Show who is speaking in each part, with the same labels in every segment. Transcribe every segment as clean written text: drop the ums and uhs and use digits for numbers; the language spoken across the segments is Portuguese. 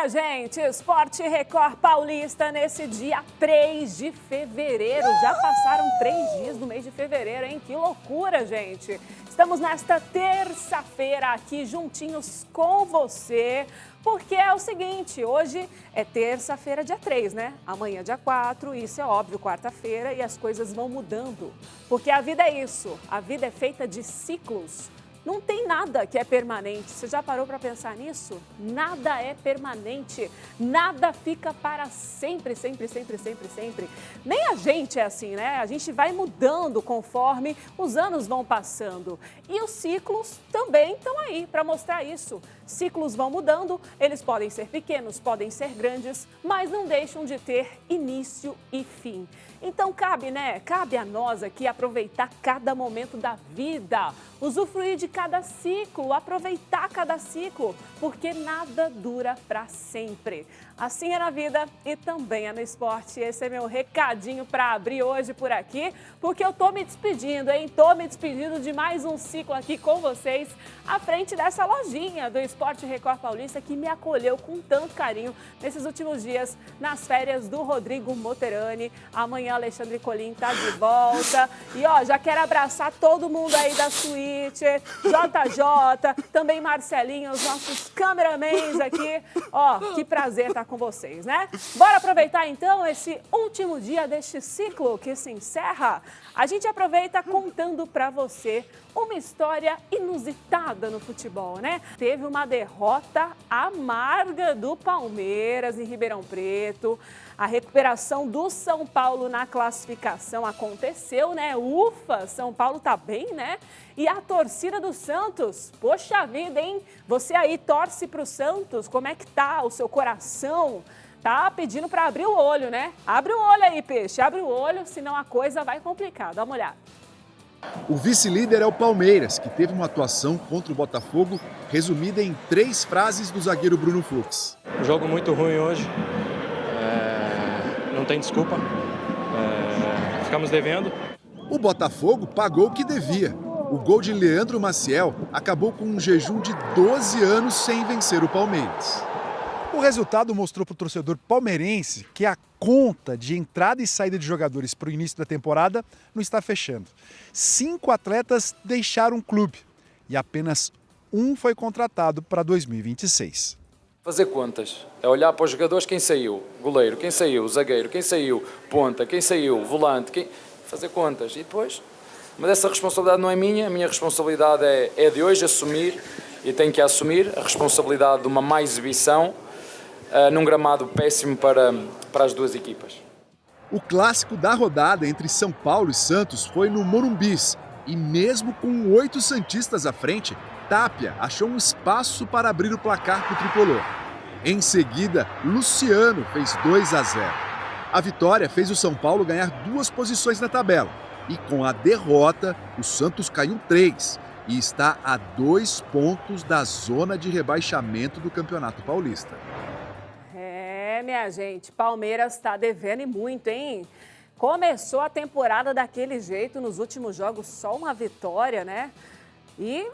Speaker 1: minha gente, Esporte Record Paulista nesse dia 3 de fevereiro. Já passaram 3 dias do mês de fevereiro, hein? Que loucura, gente! Estamos nesta terça-feira aqui juntinhos com você, porque é o seguinte, hoje é terça-feira, dia 3, né? Amanhã, dia 4, isso é óbvio, quarta-feira, e as coisas vão mudando. Porque a vida é isso, a vida é feita de ciclos. Não tem nada que é permanente. Você já parou para pensar nisso? Nada é permanente. Nada fica para sempre, sempre, sempre, sempre, sempre. Nem a gente é assim, né? A gente vai mudando conforme os anos vão passando. E os ciclos também estão aí para mostrar isso. Ciclos vão mudando, eles podem ser pequenos, podem ser grandes, mas não deixam de ter início e fim. Então cabe, né? Cabe a nós aqui aproveitar cada momento da vida, usufruir de cada ciclo, aproveitar cada ciclo, porque nada dura para sempre. Assim é na vida e também é no esporte. Esse é meu recadinho para abrir hoje por aqui, porque eu tô me despedindo, hein? Tô me despedindo de mais um ciclo aqui com vocês, à frente dessa lojinha do Esporte Record Paulista que me acolheu com tanto carinho nesses últimos dias nas férias do Rodrigo Moterani. Amanhã Alexandre Colim tá de volta. E ó, já quero abraçar todo mundo aí da suíte, JJ, também Marcelinho, os nossos cameramans aqui. Ó, que prazer estar com vocês, né? Bora aproveitar então esse último dia deste ciclo que se encerra. A gente aproveita contando para você uma história inusitada no futebol, né? Teve uma derrota amarga do Palmeiras em Ribeirão Preto. A recuperação do São Paulo na classificação aconteceu, né? Ufa, São Paulo tá bem, né? E a torcida do Santos, poxa vida, hein? Você aí torce pro Santos, como é que tá o seu coração? Tá pedindo para abrir o olho, né? Abre o olho aí, peixe, abre o olho, senão a coisa vai complicar. Dá uma olhada.
Speaker 2: O vice-líder é o Palmeiras, que teve uma atuação contra o Botafogo resumida em 3 frases do zagueiro Bruno Fux.
Speaker 3: Um jogo muito ruim hoje, não tem desculpa, ficamos devendo.
Speaker 2: O Botafogo pagou o que devia. O gol de Leandro Maciel acabou com um jejum de 12 anos sem vencer o Palmeiras.
Speaker 4: O resultado mostrou para o torcedor palmeirense que a conta de entrada e saída de jogadores para o início da temporada não está fechando. 5 atletas deixaram o clube e apenas um foi contratado para 2026.
Speaker 5: Fazer contas, é olhar para os jogadores, quem saiu, goleiro, quem saiu, zagueiro, quem saiu, ponta, quem saiu, volante, fazer contas. E depois, mas essa responsabilidade não é minha, a minha responsabilidade é de hoje assumir, e tenho que assumir a responsabilidade de uma má exibição num gramado péssimo para as duas equipas.
Speaker 2: O clássico da rodada entre São Paulo e Santos foi no Morumbis, e mesmo com 8 santistas à frente, Tapia achou um espaço para abrir o placar para o tricolor. Em seguida, Luciano fez 2-0. A vitória fez o São Paulo ganhar 2 posições na tabela. E com a derrota, o Santos caiu 3 e está a 2 pontos da zona de rebaixamento do Campeonato Paulista.
Speaker 1: Minha gente, Palmeiras está devendo e muito, hein? Começou a temporada daquele jeito, nos últimos jogos só uma vitória, né? E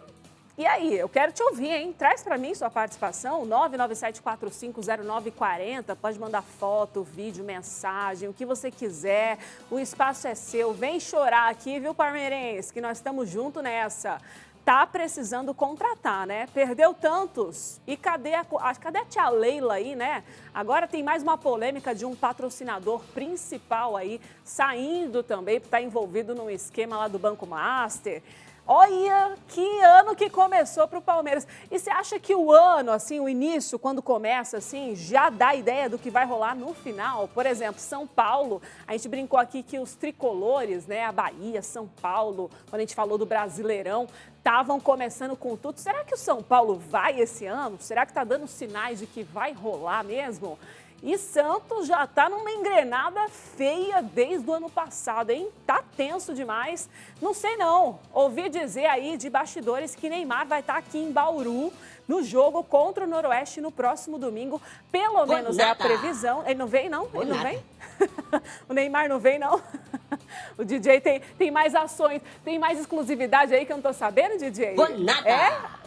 Speaker 1: aí, eu quero te ouvir, hein? Traz para mim sua participação, 997450940, pode mandar foto, vídeo, mensagem, o que você quiser, o espaço é seu, vem chorar aqui, viu, palmeirense, que nós estamos juntos nessa. Tá precisando contratar, né? Perdeu tantos. E cadê a tia Leila aí, né? Agora tem mais uma polêmica de um patrocinador principal aí saindo também, porque tá envolvido num esquema lá do Banco Master. Olha que ano que começou para o Palmeiras. E você acha que o ano, assim, o início, quando começa, assim, já dá ideia do que vai rolar no final? Por exemplo, São Paulo, a gente brincou aqui que os tricolores, né, a Bahia, São Paulo, quando a gente falou do Brasileirão, estavam começando com tudo. Será que o São Paulo vai esse ano? Será que está dando sinais de que vai rolar mesmo? E Santos já está numa engrenada feia desde o ano passado, hein? Tá tenso demais. Não sei não. Ouvi dizer aí de bastidores que Neymar vai estar aqui em Bauru no jogo contra o Noroeste no próximo domingo. Pelo menos é a previsão. Ele não vem, não? Ele não vem? O Neymar não vem, não? O DJ tem mais ações, tem mais exclusividade aí que eu não tô sabendo, DJ?
Speaker 6: Nada.
Speaker 1: É?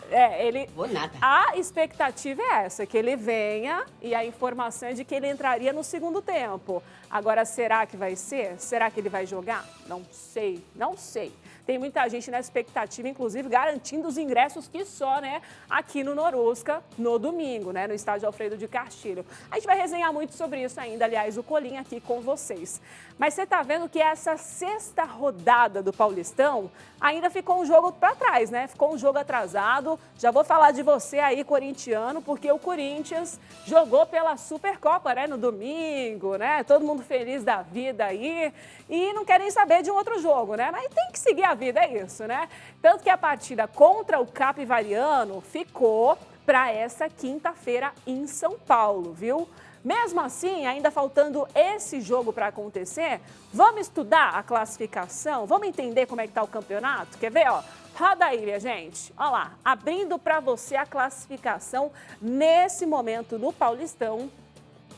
Speaker 6: Vou nada.
Speaker 1: A expectativa é essa, que ele venha e a informação é de que ele entraria no segundo tempo. Agora, será que vai ser? Será que ele vai jogar? Não sei, não sei. Tem muita gente na expectativa, inclusive, garantindo os ingressos que só, né, aqui no Norusca, no domingo, né, no estádio Alfredo de Castilho. A gente vai resenhar muito sobre isso ainda, aliás, o Colinho aqui com vocês. Mas você tá vendo que essa sexta rodada do Paulistão ainda ficou um jogo para trás, né? Ficou um jogo atrasado. Já vou falar de você aí, corintiano, porque o Corinthians jogou pela Supercopa, né, no domingo, né? Todo mundo feliz da vida aí e não querem saber de um outro jogo, né? Mas tem que seguir a vida, é isso, né? Tanto que a partida contra o Capivariano ficou para essa quinta-feira em São Paulo, viu? Mesmo assim, ainda faltando esse jogo para acontecer, vamos estudar a classificação? Vamos entender como é que está o campeonato? Quer ver, ó? Roda aí, minha gente. Olha lá, abrindo para você a classificação nesse momento no Paulistão.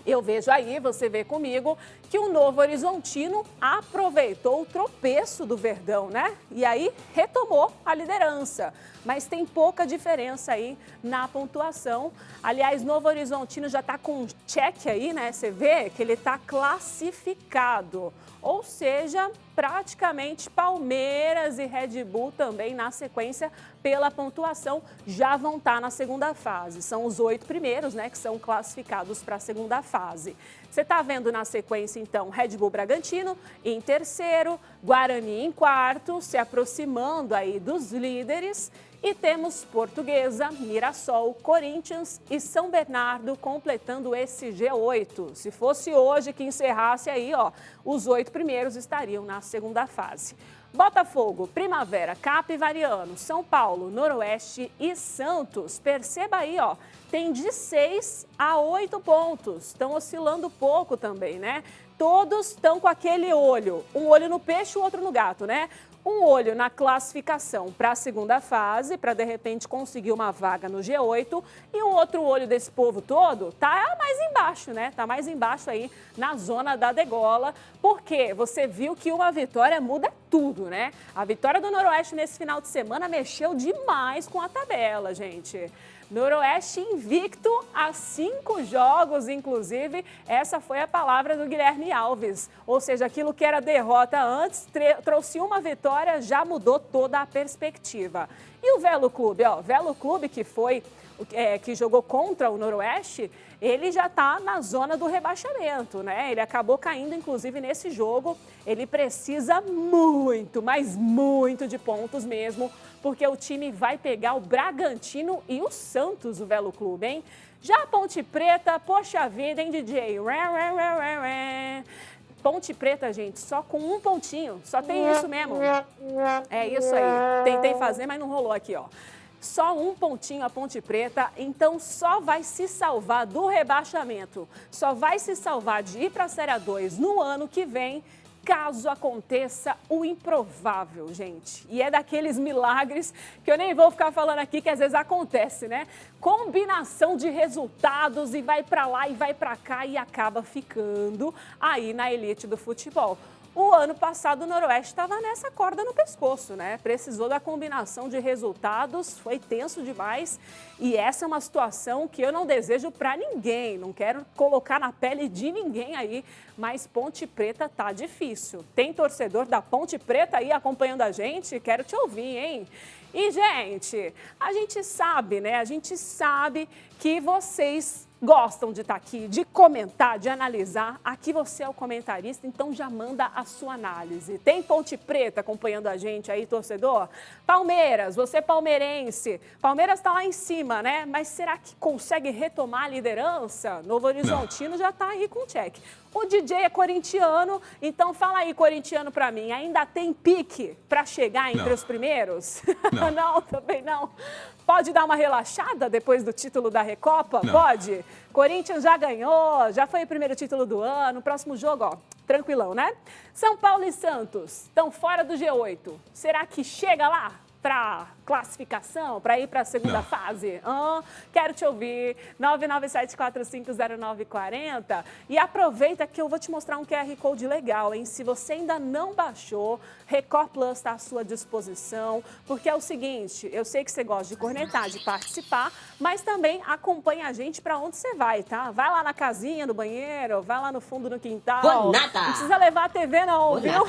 Speaker 1: Eu vejo aí, você vê comigo, que o Novo Horizontino aproveitou o tropeço do Verdão, né? E aí retomou a liderança. Mas tem pouca diferença aí na pontuação. Aliás, Novo Horizontino já está com um check aí, né? Você vê que ele está classificado. Ou seja, praticamente Palmeiras e Red Bull também na sequência pela pontuação já vão estar na segunda fase. São os 8 primeiros, né, que são classificados para a segunda fase. Você está vendo na sequência, então, Red Bull Bragantino em terceiro, Guarani em quarto, se aproximando aí dos líderes. E temos Portuguesa, Mirassol, Corinthians e São Bernardo completando esse G8. Se fosse hoje que encerrasse aí, ó, os 8 primeiros estariam na segunda fase. Botafogo, Primavera, Capivariano, São Paulo, Noroeste e Santos. Perceba aí, ó, tem de 6 a 8 pontos. Estão oscilando pouco também, né? Todos estão com aquele olho, um olho no peixe e o outro no gato, né? Um olho na classificação para a segunda fase, para de repente conseguir uma vaga no G8, e um outro olho desse povo todo tá mais embaixo, né? Tá mais embaixo aí na zona da degola, porque você viu que uma vitória muda tudo, né? A vitória do Noroeste nesse final de semana mexeu demais com a tabela, gente. Noroeste invicto a 5 jogos, inclusive, essa foi a palavra do Guilherme Alves. Ou seja, aquilo que era derrota antes, trouxe uma vitória, já mudou toda a perspectiva. E o Velo Clube, ó, Velo Clube que jogou contra o Noroeste, ele já está na zona do rebaixamento, né? Ele acabou caindo, inclusive, nesse jogo. Ele precisa muito, mas muito de pontos mesmo, porque o time vai pegar o Bragantino e o Santos, o Velo Clube, hein? Já a Ponte Preta, poxa vida, hein, DJ? Ponte Preta, gente, só com um pontinho, só tem isso mesmo. É isso aí, tentei fazer, mas não rolou aqui, ó. Só um pontinho a Ponte Preta, então só vai se salvar do rebaixamento, só vai se salvar de ir para a Série A2 no ano que vem, caso aconteça o improvável, gente. E é daqueles milagres que eu nem vou ficar falando aqui, que às vezes acontece, né? Combinação de resultados e vai para lá e vai para cá e acaba ficando aí na elite do futebol. O ano passado o Noroeste estava nessa corda no pescoço, né? Precisou da combinação de resultados, foi tenso demais. E essa é uma situação que eu não desejo para ninguém, não quero colocar na pele de ninguém aí, mas Ponte Preta tá difícil. Tem torcedor da Ponte Preta aí acompanhando a gente? Quero te ouvir, hein? E, gente, a gente sabe, né? A gente sabe que vocês gostam de estar aqui, de comentar, de analisar. Aqui você é o comentarista, então já manda a sua análise. Tem Ponte Preta acompanhando a gente aí, torcedor? Palmeiras, você é palmeirense. Palmeiras está lá em cima, né? Mas será que consegue retomar a liderança? Novo Horizontino já está aí com check. O DJ é corintiano, então fala aí, corintiano, pra mim. Ainda tem pique pra chegar entre os primeiros? Não. Não, também não. Pode dar uma relaxada depois do título da Recopa? Não. Pode? Corinthians já ganhou, já foi o primeiro título do ano. Próximo jogo, ó, tranquilão, né? São Paulo e Santos estão fora do G8. Será que chega lá pra classificação para ir para a segunda fase? Quero te ouvir. 997450940. E aproveita que eu vou te mostrar um QR Code legal, hein? Se você ainda não baixou, Record Plus está à sua disposição, porque é o seguinte, eu sei que você gosta de cornetar, de participar, mas também acompanha a gente para onde você vai, tá? Vai lá na casinha, no banheiro, vai lá no fundo do quintal. Não precisa levar a TV não, viu?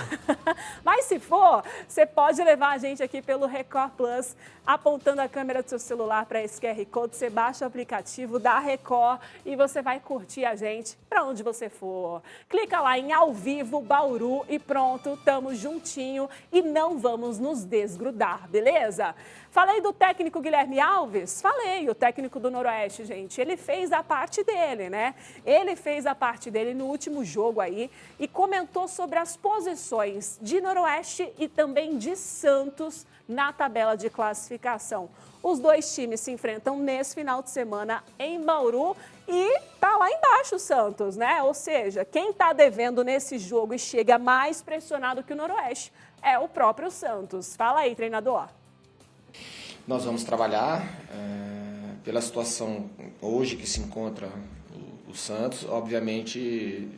Speaker 1: Mas se for, você pode levar a gente aqui pelo Record Plus, apontando a câmera do seu celular para esse QR Code, você baixa o aplicativo da Record e você vai curtir a gente para onde você for. Clica lá em Ao Vivo Bauru e pronto, tamo juntinho e não vamos nos desgrudar, beleza? Falei do técnico Guilherme Alves? Falei, o técnico do Noroeste, gente. Ele fez a parte dele, né? Ele fez a parte dele no último jogo aí e comentou sobre as posições de Noroeste e também de Santos na tabela de classificação. Os dois times se enfrentam nesse final de semana em Bauru e tá lá embaixo o Santos, né? Ou seja, quem tá devendo nesse jogo e chega mais pressionado que o Noroeste é o próprio Santos. Fala aí, treinador.
Speaker 6: Nós vamos trabalhar pela situação hoje que se encontra o Santos. Obviamente,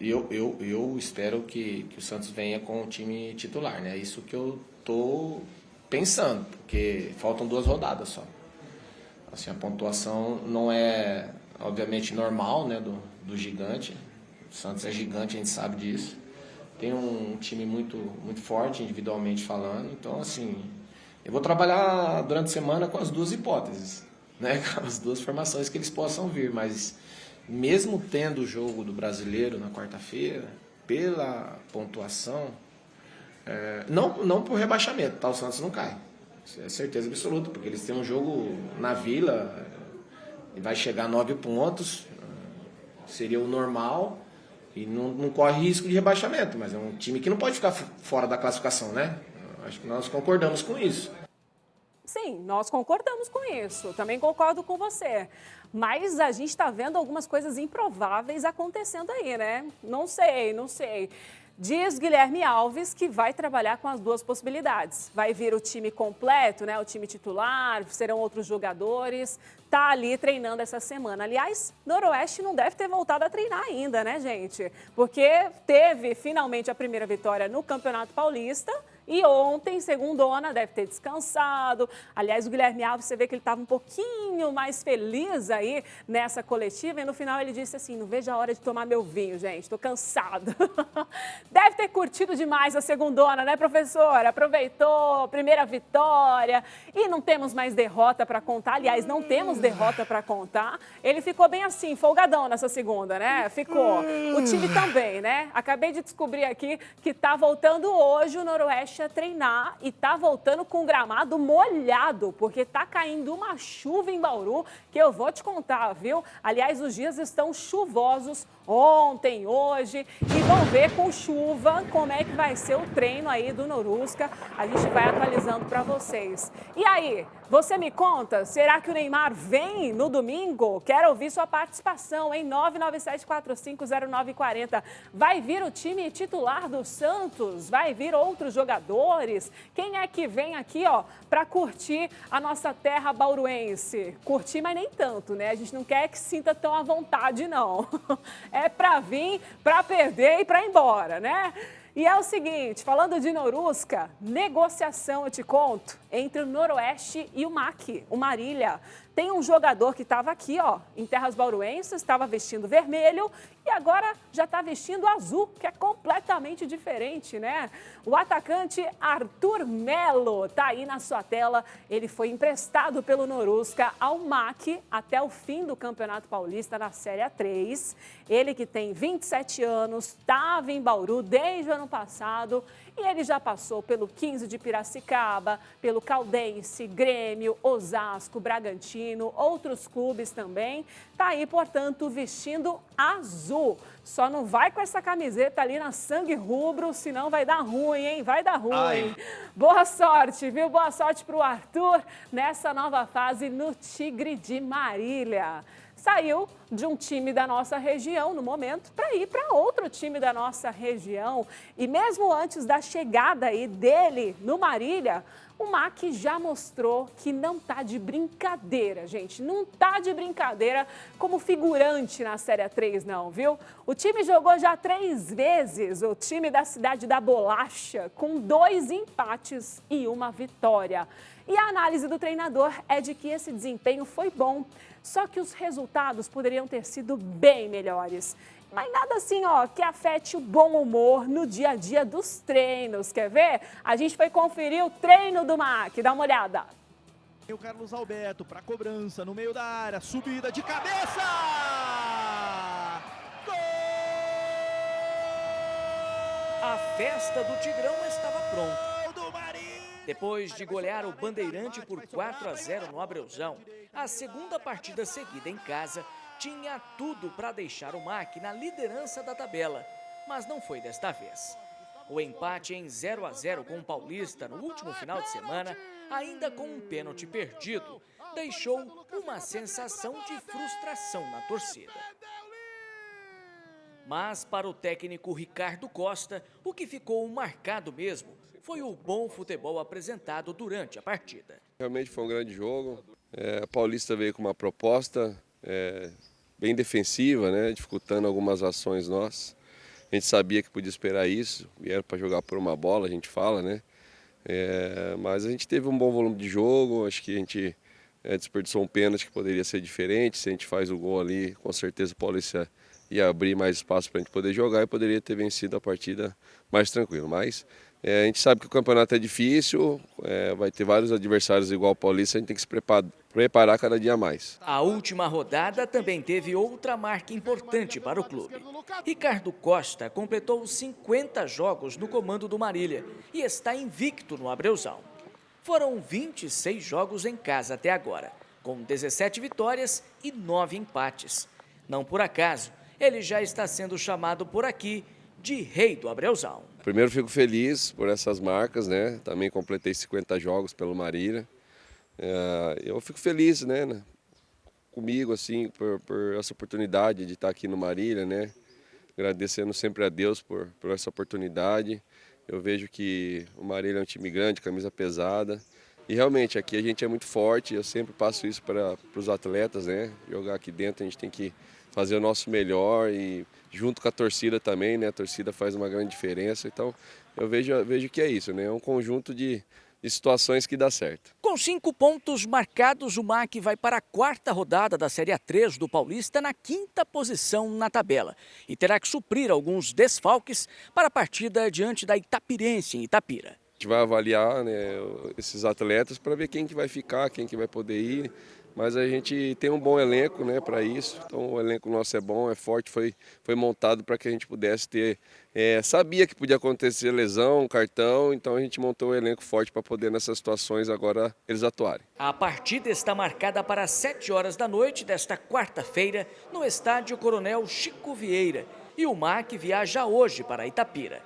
Speaker 6: eu espero que o Santos venha com o time titular, né? É isso que eu estou pensando, porque faltam 2 rodadas só. Assim, a pontuação não é, obviamente, normal, né, do gigante. O Santos é gigante, a gente sabe disso. Tem um time muito, muito forte, individualmente falando. Então, assim, eu vou trabalhar durante a semana com as 2 hipóteses, né, com as 2 formações que eles possam vir. Mas, mesmo tendo o jogo do Brasileiro na quarta-feira, pela pontuação, não por rebaixamento, tá? O Santos não cai. Isso é certeza absoluta, porque eles têm um jogo na Vila e vai chegar a 9 pontos, seria o normal e não corre risco de rebaixamento, mas é um time que não pode ficar fora da classificação, né? Acho que nós concordamos com isso.
Speaker 1: Sim, nós concordamos com isso, também concordo com você. Mas a gente está vendo algumas coisas improváveis acontecendo aí, né? Não sei. Diz Guilherme Alves que vai trabalhar com as 2 possibilidades. Vai vir o time completo, né? O time titular, serão outros jogadores. Tá ali treinando essa semana. Aliás, Noroeste não deve ter voltado a treinar ainda, né, gente? Porque teve finalmente a primeira vitória no Campeonato Paulista. E ontem, segundona, deve ter descansado. Aliás, o Guilherme Alves, você vê que ele estava um pouquinho mais feliz aí nessa coletiva. E no final ele disse assim, não vejo a hora de tomar meu vinho, gente. Estou cansado. Deve ter curtido demais a segundona, né, professora? Aproveitou, primeira vitória. E não temos mais derrota para contar. Aliás, não temos derrota para contar. Ele ficou bem assim, folgadão nessa segunda, né? Ficou. O time também, né? Acabei de descobrir aqui que está voltando hoje o Noroeste a treinar e tá voltando com o gramado molhado, porque tá caindo uma chuva em Bauru, que eu vou te contar, viu? Aliás, os dias estão chuvosos ontem, hoje, e vão ver com chuva como é que vai ser o treino aí do Norusca. A gente vai atualizando para vocês. E aí, você me conta, será que o Neymar vem no domingo? Quero ouvir sua participação em 997450940. Vai vir o time titular do Santos? Vai vir outros jogadores? Quem é que vem aqui, ó, para curtir a nossa terra bauruense? Curtir, mas nem tanto, né? A gente não quer que sinta tão à vontade, não. É para vir, para perder e para ir embora, né? E é o seguinte, falando de Norusca, negociação, eu te conto, entre o Noroeste e o MAC, o Marília. Tem um jogador que estava aqui, ó, em terras bauruenses, estava vestindo vermelho e agora já está vestindo azul, que é completamente diferente, né? O atacante Arthur Melo está aí na sua tela. Ele foi emprestado pelo Norusca ao MAC até o fim do Campeonato Paulista na Série A3. Ele que tem 27 anos, estava em Bauru desde o ano passado e ele já passou pelo 15 de Piracicaba, pelo Caldense, Grêmio, Osasco, Bragantino, outros clubes também. Tá aí, portanto, vestindo azul. Só não vai com essa camiseta ali na sangue rubro, senão vai dar ruim, hein? Vai dar ruim. Ai. Boa sorte, viu? Boa sorte pro Arthur nessa nova fase no Tigre de Marília. Saiu de um time da nossa região no momento para ir para outro time da nossa região. E mesmo antes da chegada aí dele no Marília, O MAC já mostrou que não tá de brincadeira, gente. Não tá de brincadeira como figurante na Série A3, não, viu? O time jogou já 3 vezes, o time da cidade da Bolacha, com 2 empates e 1 vitória. E a análise do treinador é de que esse desempenho foi bom, só que os resultados poderiam ter sido bem melhores. Mas nada assim, ó, que afete o bom humor no dia a dia dos treinos. Quer ver? A gente foi conferir o treino do MAC. Dá uma olhada.
Speaker 7: O Carlos Alberto para cobrança no meio da área. Subida de cabeça! Gol!
Speaker 8: A festa do Tigrão estava pronta. Depois de golear o Bandeirante por 4-0 no Abreuzão, a segunda partida seguida em casa tinha tudo para deixar o MAC na liderança da tabela, mas não foi desta vez. O empate em 0-0 com o Paulista no último final de semana, ainda com um pênalti perdido, deixou uma sensação de frustração na torcida. Mas para o técnico Ricardo Costa, o que ficou marcado mesmo foi o bom futebol apresentado durante a partida.
Speaker 9: Realmente foi um grande jogo. A Paulista veio com uma proposta bem defensiva, né, dificultando algumas ações nossas. A gente sabia que podia esperar isso, vieram para jogar por uma bola, a gente fala, né? Mas a gente teve um bom volume de jogo, acho que a gente desperdiçou um pênalti que poderia ser diferente. Se a gente faz o gol ali, com certeza o Paulista ia abrir mais espaço para a gente poder jogar e poderia ter vencido a partida mais tranquilo. Mas a gente sabe que o campeonato é difícil, vai ter vários adversários igual o Paulista, a gente tem que se preparar cada dia mais.
Speaker 8: A última rodada também teve outra marca importante para o clube. Ricardo Costa completou 50 jogos no comando do Marília e está invicto no Abreuzão. Foram 26 jogos em casa até agora, com 17 vitórias e 9 empates. Não por acaso, ele já está sendo chamado por aqui de rei do Abreuzão.
Speaker 9: Primeiro fico feliz por essas marcas, né? Também completei 50 jogos pelo Marília. Eu fico feliz, né, comigo, assim, por essa oportunidade de estar aqui no Marília, né? Agradecendo sempre a Deus por essa oportunidade. Eu vejo que o Marília é um time grande, camisa pesada. E realmente aqui a gente é muito forte, eu sempre passo isso para os atletas, né? Jogar aqui dentro a gente tem que fazer o nosso melhor e junto com a torcida também, né? A torcida faz uma grande diferença, então eu vejo que é isso, né? É um conjunto de situações que dá certo.
Speaker 8: Com 5 pontos marcados, o MAC vai para a 4ª rodada da Série A3 do Paulista na 5ª posição na tabela e terá que suprir alguns desfalques para a partida diante da Itapirense em Itapira.
Speaker 9: A gente vai avaliar, né, esses atletas para ver quem que vai ficar, quem que vai poder ir. Mas a gente tem um bom elenco, né, para isso. Então o elenco nosso é bom, é forte, foi montado para que a gente pudesse ter... sabia que podia acontecer lesão, cartão, então a gente montou um elenco forte para poder nessas situações agora eles atuarem.
Speaker 8: A partida está marcada para as 7 horas da noite desta quarta-feira no estádio Coronel Chico Vieira. E o MAC viaja hoje para Itapira.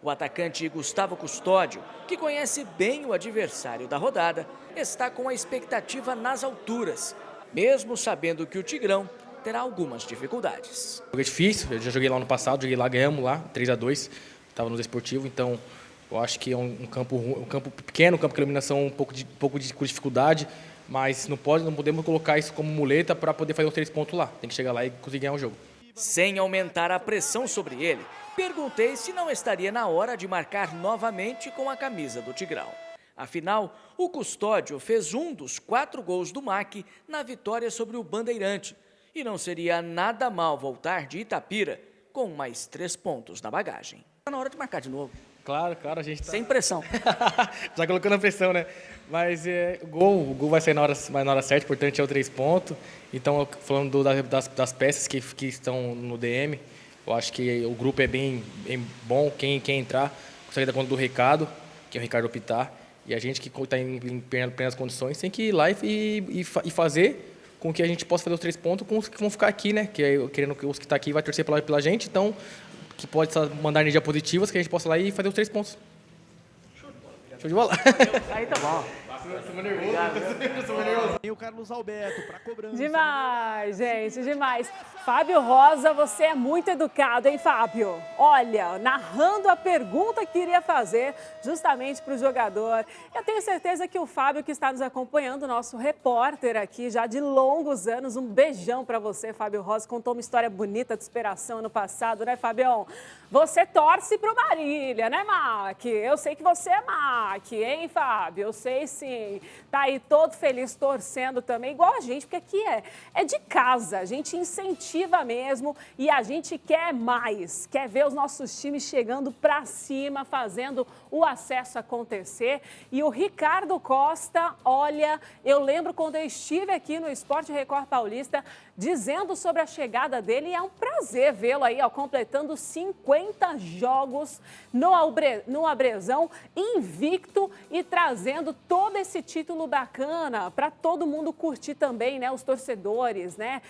Speaker 8: O atacante Gustavo Custódio, que conhece bem o adversário da rodada, está com a expectativa nas alturas, mesmo sabendo que o Tigrão terá algumas dificuldades.
Speaker 3: É difícil, eu já joguei lá no passado, joguei lá, ganhamos lá, 3-2, estava no Desportivo, então eu acho que é um campo pequeno, um campo com iluminação um pouco com dificuldade, mas não podemos colocar isso como muleta para poder fazer os 3 pontos lá, tem que chegar lá e conseguir ganhar o jogo.
Speaker 8: Sem aumentar a pressão sobre ele, perguntei se não estaria na hora de marcar novamente com a camisa do Tigrão. Afinal, o Custódio fez um dos 4 gols do MAC na vitória sobre o Bandeirante. E não seria nada mal voltar de Itapira com mais 3 pontos na bagagem. Está na hora de marcar de novo.
Speaker 3: Claro, a gente tá...
Speaker 8: Sem pressão.
Speaker 3: Já colocando a pressão, né? Mas o gol vai sair na hora certa, o importante é o 3 pontos. Então, falando das peças que estão no DM, eu acho que o grupo é bem bom. Quem entrar consegue dar conta do recado, que é o Ricardo Pitar. E a gente que está em plenas condições tem que ir lá e fazer com que a gente possa fazer os 3 pontos com os que vão ficar aqui, né? Querendo que os que estão aqui vai torcer pela gente, então que pode mandar energia positiva, que a gente possa ir lá e fazer os 3 pontos. Show de bola.
Speaker 8: Aí tá bom.
Speaker 7: E o Carlos Alberto para cobrança.
Speaker 1: Demais, gente, demais. Fábio Rosa, você é muito educado, hein, Fábio? Olha, narrando a pergunta que iria fazer justamente para o jogador. Eu tenho certeza que o Fábio, que está nos acompanhando, nosso repórter aqui já de longos anos, um beijão para você, Fábio Rosa, contou uma história bonita de superação no passado, né, Fabião? Você torce para o Marília, né, Mac? Eu sei que você é Mac, hein, Fábio? Eu sei sim. Tá aí todo feliz, torcendo também, igual a gente, porque aqui é de casa, a gente incentiva mesmo e a gente quer mais, quer ver os nossos times chegando para cima, fazendo o acesso acontecer. E o Ricardo Costa, olha, eu lembro quando eu estive aqui no Esporte Record Paulista, dizendo sobre a chegada dele, e é um prazer vê-lo aí, ó, completando 50 jogos no Abrezão, invicto e trazendo todo esse título bacana para todo mundo curtir também, né, os torcedores, né,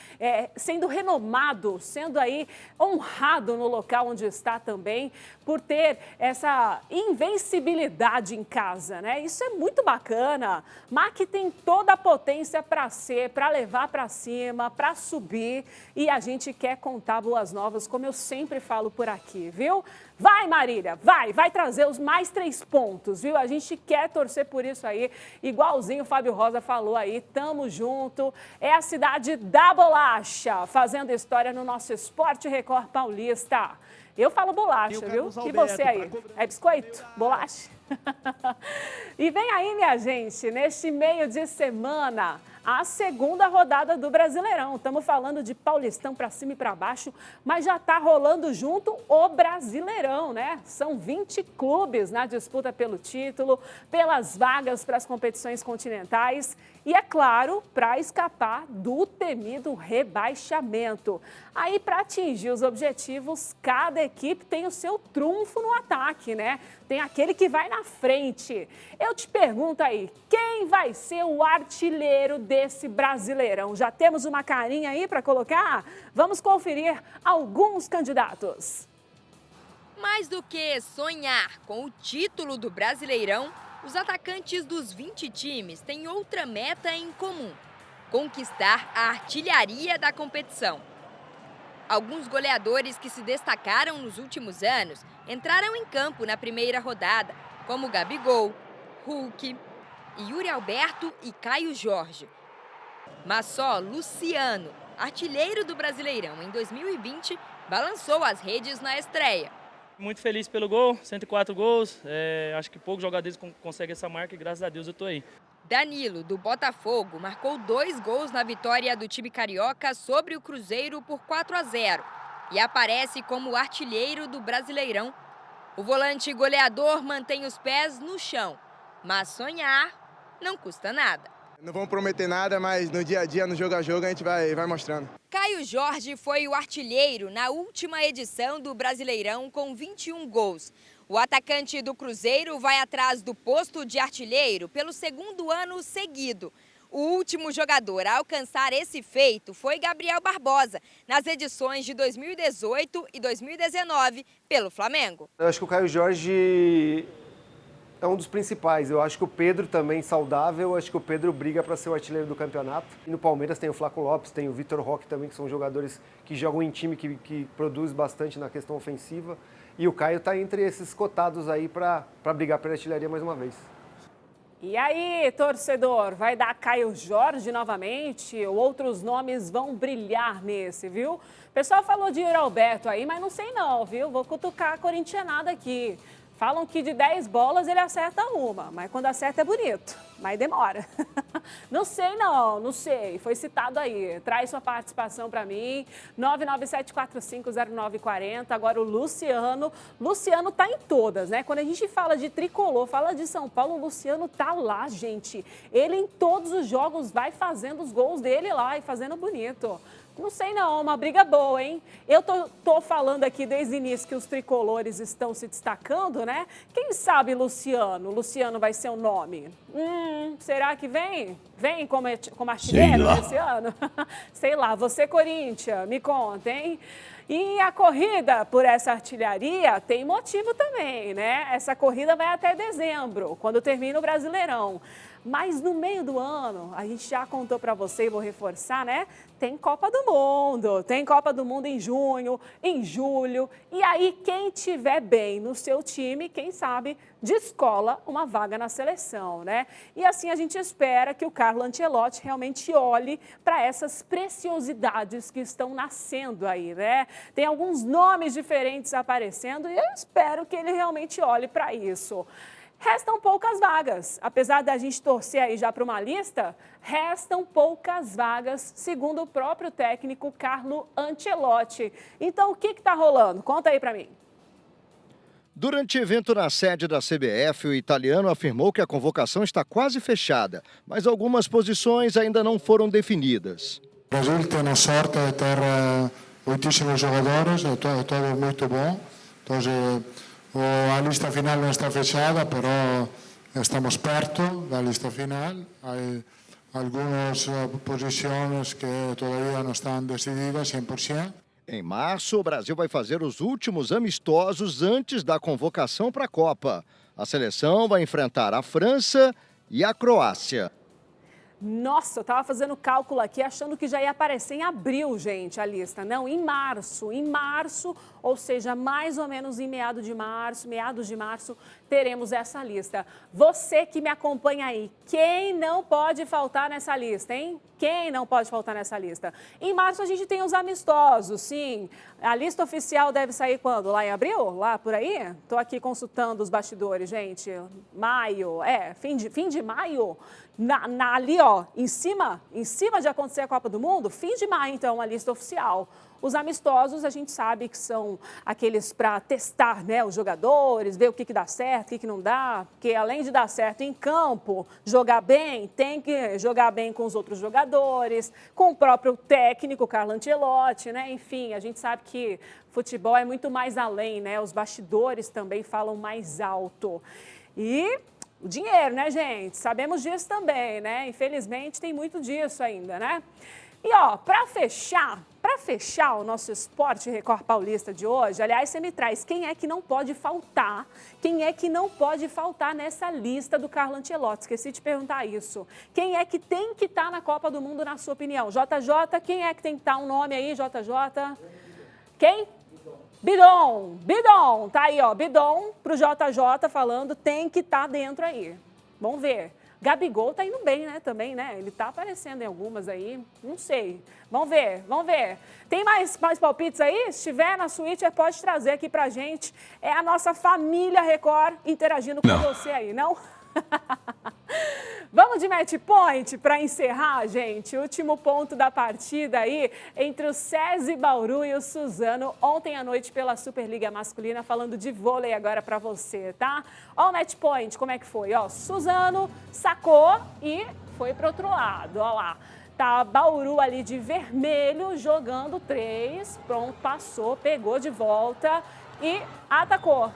Speaker 1: sendo renomado, sendo aí honrado no local onde está também, por ter essa invencibilidade em casa, né, isso é muito bacana. Mac tem toda a potência para levar para cima, para subir, e a gente quer contar boas novas, como eu sempre falo por aqui, viu? Vai, Marília, vai trazer os mais 3 pontos, viu? A gente quer torcer por isso aí, igualzinho o Fábio Rosa falou aí, tamo junto. É a cidade da bolacha, fazendo história no nosso Esporte Record Paulista. Eu falo bolacha, viu? E você aí? É biscoito? Bolacha? E vem aí, minha gente, neste meio de semana, a segunda rodada do Brasileirão. Estamos falando de Paulistão para cima e para baixo, mas já está rolando junto o Brasileirão, né? São 20 clubes na disputa pelo título, pelas vagas para as competições continentais e, é claro, para escapar do temido rebaixamento. Aí, para atingir os objetivos, cada equipe tem o seu trunfo no ataque, né? Tem aquele que vai na frente. Eu te pergunto aí, quem vai ser o artilheiro desse Brasileirão? Já temos uma carinha aí para colocar? Vamos conferir alguns candidatos.
Speaker 10: Mais do que sonhar com o título do Brasileirão, os atacantes dos 20 times têm outra meta em comum: conquistar a artilharia da competição. Alguns goleadores que se destacaram nos últimos anos entraram em campo na primeira rodada, como Gabigol, Hulk, Yuri Alberto e Caio Jorge. Mas só Luciano, artilheiro do Brasileirão em 2020, balançou as redes na estreia.
Speaker 11: Muito feliz pelo gol, 104 gols, acho que poucos jogadores conseguem essa marca e graças a Deus eu tô aí.
Speaker 10: Danilo, do Botafogo, marcou 2 gols na vitória do time carioca sobre o Cruzeiro por 4-0 e aparece como artilheiro do Brasileirão. O volante goleador mantém os pés no chão, mas sonhar não custa nada.
Speaker 12: Não vamos prometer nada, mas no dia a dia, no jogo a jogo, a gente vai mostrando.
Speaker 10: Caio Jorge foi o artilheiro na última edição do Brasileirão com 21 gols. O atacante do Cruzeiro vai atrás do posto de artilheiro pelo 2º ano seguido. O último jogador a alcançar esse feito foi Gabriel Barbosa, nas edições de 2018 e 2019 pelo Flamengo.
Speaker 13: Eu acho que o Caio Jorge é um dos principais. Eu acho que o Pedro também saudável, eu acho que o Pedro briga para ser o artilheiro do campeonato. E no Palmeiras tem o Flaco Lopes, tem o Vitor Roque também, que são jogadores que jogam em time, que produz bastante na questão ofensiva. E o Caio está entre esses cotados aí para brigar pela artilharia mais uma vez.
Speaker 1: E aí, torcedor, vai dar Caio Jorge novamente ou outros nomes vão brilhar nesse, viu? O pessoal falou de Yuri Alberto aí, mas não sei não, viu? Vou cutucar a corintianada aqui. Falam que de 10 bolas ele acerta uma, mas quando acerta é bonito, mas demora. Não sei, foi citado aí. Traz sua participação para mim, 997450940. Agora o Luciano tá em todas, né? Quando a gente fala de tricolor, fala de São Paulo, o Luciano tá lá, gente. Ele em todos os jogos vai fazendo os gols dele lá e fazendo bonito. Não sei não, uma briga boa, hein? Eu tô falando aqui desde o início que os tricolores estão se destacando, né? Quem sabe Luciano? Luciano vai ser o nome. Será que vem? Vem como artilheiro esse ano? Sei lá, você Corinthians, me conta, hein? E a corrida por essa artilharia tem motivo também, né? Essa corrida vai até dezembro, quando termina o Brasileirão. Mas no meio do ano, a gente já contou para você e vou reforçar, né? Tem Copa do Mundo. Tem Copa do Mundo em junho, em julho. E aí, quem tiver bem no seu time, quem sabe, descola uma vaga na seleção, né? E assim a gente espera que o Carlo Ancelotti realmente olhe para essas preciosidades que estão nascendo aí, né? Tem alguns nomes diferentes aparecendo e eu espero que ele realmente olhe para isso. Restam poucas vagas. Apesar da gente torcer aí já para uma lista, restam poucas vagas, segundo o próprio técnico Carlo Ancelotti. Então, o que está rolando? Conta aí para mim.
Speaker 14: Durante evento na sede da CBF, o italiano afirmou que a convocação está quase fechada, mas algumas posições ainda não foram definidas.
Speaker 15: O Brasil tem a sorte de ter muitíssimos jogadores, é tudo muito bom. Então, a lista final não está fechada, mas estamos perto da lista final. Há algumas posições que todavía não estão decididas 100%.
Speaker 14: Em março, o Brasil vai fazer os últimos amistosos antes da convocação para a Copa. A seleção vai enfrentar a França e a Croácia.
Speaker 1: Nossa, eu estava fazendo cálculo aqui, achando que já ia aparecer em abril, gente, a lista. Não, em março, ou seja, mais ou menos em meados de março, teremos essa lista. Você que me acompanha aí, quem não pode faltar nessa lista, hein? Quem não pode faltar nessa lista? Em março a gente tem os amistosos, sim. A lista oficial deve sair quando? Lá em abril? Lá por aí? Estou aqui consultando os bastidores, gente. Maio, fim de maio. Ali, ó, em cima de acontecer a Copa do Mundo, fim de maio, então, a lista oficial. Os amistosos, a gente sabe que são aqueles para testar, né, os jogadores, ver o que dá certo, o que não dá, porque além de dar certo em campo, jogar bem, tem que jogar bem com os outros jogadores, com o próprio técnico, Carlo Ancelotti, né, enfim, a gente sabe que futebol é muito mais além, né, os bastidores também falam mais alto. E o dinheiro, né, gente? Sabemos disso também, né? Infelizmente, tem muito disso ainda, né? E, ó, para fechar o nosso Esporte Record Paulista de hoje, aliás, você me traz quem é que não pode faltar, nessa lista do Carlo Ancelotti? Esqueci de perguntar isso. Quem é que tem que estar na Copa do Mundo, na sua opinião? JJ, quem é que tem que estar? Um nome aí, JJ? Quem? Bidon, tá aí, ó, Bidon pro JJ falando, tem que estar dentro aí. Vamos ver. Gabigol tá indo bem, né, também, né? Ele tá aparecendo em algumas aí, não sei. Vamos ver. Tem mais palpites aí? Se tiver na suíte, pode trazer aqui pra gente. É a nossa família Record interagindo com você aí, não? Vamos de match point para encerrar, gente. Último ponto da partida aí entre o SESI Bauru e o Suzano ontem à noite pela Superliga Masculina, falando de vôlei agora para você, tá? Ó o match point, como é que foi? Ó, Suzano sacou e foi pro outro lado, ó lá. Tá Bauru ali de vermelho jogando 3, pronto, passou, pegou de volta e atacou.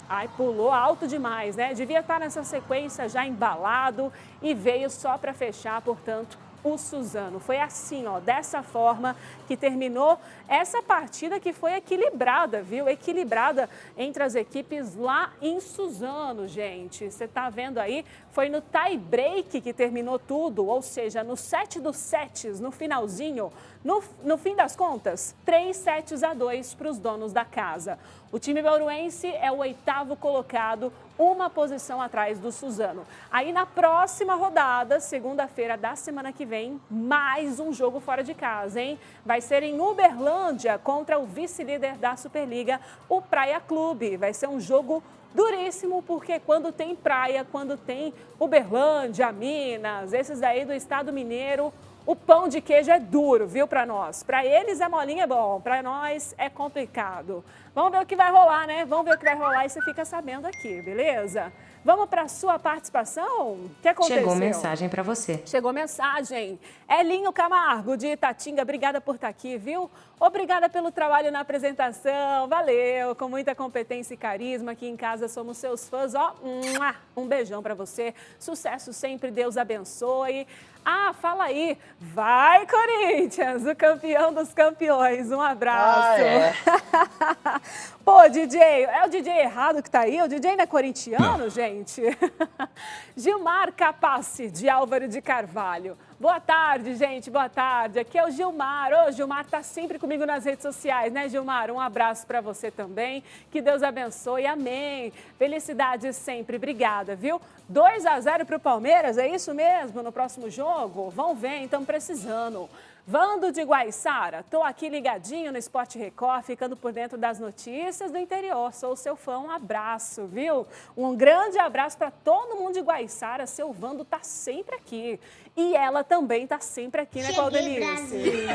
Speaker 1: Ai, pulou alto demais, né? Devia estar nessa sequência já embalado e veio só para fechar, portanto, o Suzano. Foi assim, ó, dessa forma que terminou essa partida que foi equilibrada, viu? Equilibrada entre as equipes lá em Suzano, gente. Você tá vendo aí? Foi no tie break que terminou tudo, ou seja, no 7 dos sets, no finalzinho, no fim das contas, 3-2 para os donos da casa. O time bauruense é o 8º colocado, uma posição atrás do Suzano. Aí na próxima rodada, segunda-feira da semana que vem, mais um jogo fora de casa, hein? Vai ser em Uberlândia contra o vice-líder da Superliga, o Praia Clube. Vai ser um jogo duríssimo, porque quando tem praia, quando tem Uberlândia, Minas, esses daí do estado mineiro, o pão de queijo é duro, viu, para nós. Para eles a molinha é bom, para nós é complicado. Vamos ver o que vai rolar, né? Vamos ver o que vai rolar e você fica sabendo aqui, beleza? Vamos para a sua participação? O que aconteceu?
Speaker 16: Chegou mensagem para você.
Speaker 1: Chegou mensagem. Elinho Camargo, de Itatinga, obrigada por estar aqui, viu? Obrigada pelo trabalho na apresentação, valeu, com muita competência e carisma. Aqui em casa somos seus fãs, ó, um beijão para você. Sucesso sempre, Deus abençoe. Ah, fala aí. Vai, Corinthians, o campeão dos campeões. Um abraço. Pô, DJ, é o DJ errado que tá aí? O DJ não é corintiano, gente? Gilmar Capace, de Álvaro de Carvalho. Boa tarde, gente, boa tarde. Aqui é o Gilmar. Ô, Gilmar tá sempre comigo nas redes sociais, né, Gilmar? Um abraço para você também. Que Deus abençoe. Amém. Felicidades sempre. Obrigada, viu? 2-0 pro Palmeiras, é isso mesmo? No próximo jogo? Vão ver, então precisando. Vando de Guaiçara, tô aqui ligadinho no Sport Record, ficando por dentro das notícias do interior. Sou o seu fã, um abraço, viu? Um grande abraço para todo mundo de Guaiçara. Seu Vando tá sempre aqui. E ela também tá sempre aqui, né, Claudenice?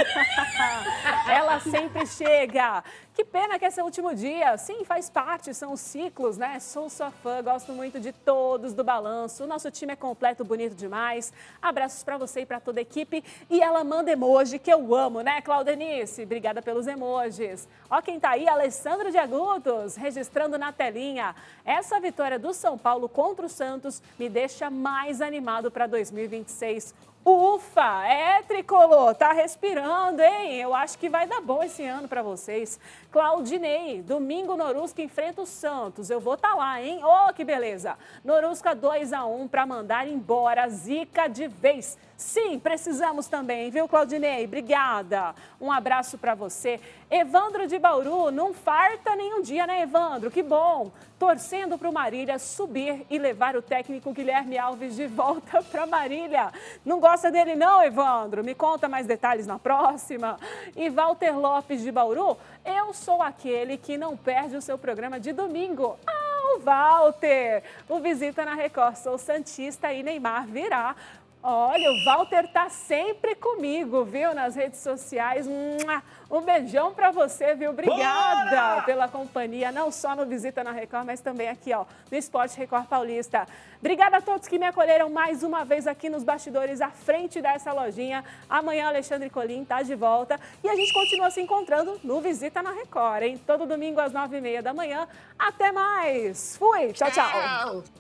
Speaker 1: Ela sempre chega. Que pena que esse é o último dia. Sim, faz parte, são os ciclos, né? Sou sua fã, gosto muito de todos do Balanço. O nosso time é completo, bonito demais. Abraços para você e para toda a equipe. E ela manda emoji, que eu amo, né, Claudenice? Obrigada pelos emojis. Ó quem tá aí, Alessandro de Agudos, registrando na telinha. Essa vitória do São Paulo contra o Santos me deixa mais animado para 2026. Ufa, tricolor, tá respirando, hein? Eu acho que vai dar bom esse ano para vocês. Claudinei, domingo Norusca enfrenta o Santos. Eu vou estar lá, hein? Oh, que beleza. Norusca 2-1 para mandar embora Zica de vez. Sim, precisamos também, viu, Claudinei? Obrigada. Um abraço para você. Evandro de Bauru, não farta nenhum dia, né, Evandro? Que bom. Torcendo para o Marília subir e levar o técnico Guilherme Alves de volta para Marília. Não gosta dele não, Evandro? Me conta mais detalhes na próxima. E Walter Lopes de Bauru, eu sou aquele que não perde o seu programa de domingo. Ah, o Walter! O Visita na Record, sou santista e Neymar virá. Olha, o Walter tá sempre comigo, viu, nas redes sociais. Um beijão pra você, viu? Obrigada pela companhia, não só no Visita na Record, mas também aqui, ó, no Esporte Record Paulista. Obrigada a todos que me acolheram mais uma vez aqui nos bastidores, à frente dessa lojinha. Amanhã, Alexandre Colim tá de volta e a gente continua se encontrando no Visita na Record, hein? Todo domingo às 9h30 da manhã. Até mais! Fui! Tchau, tchau!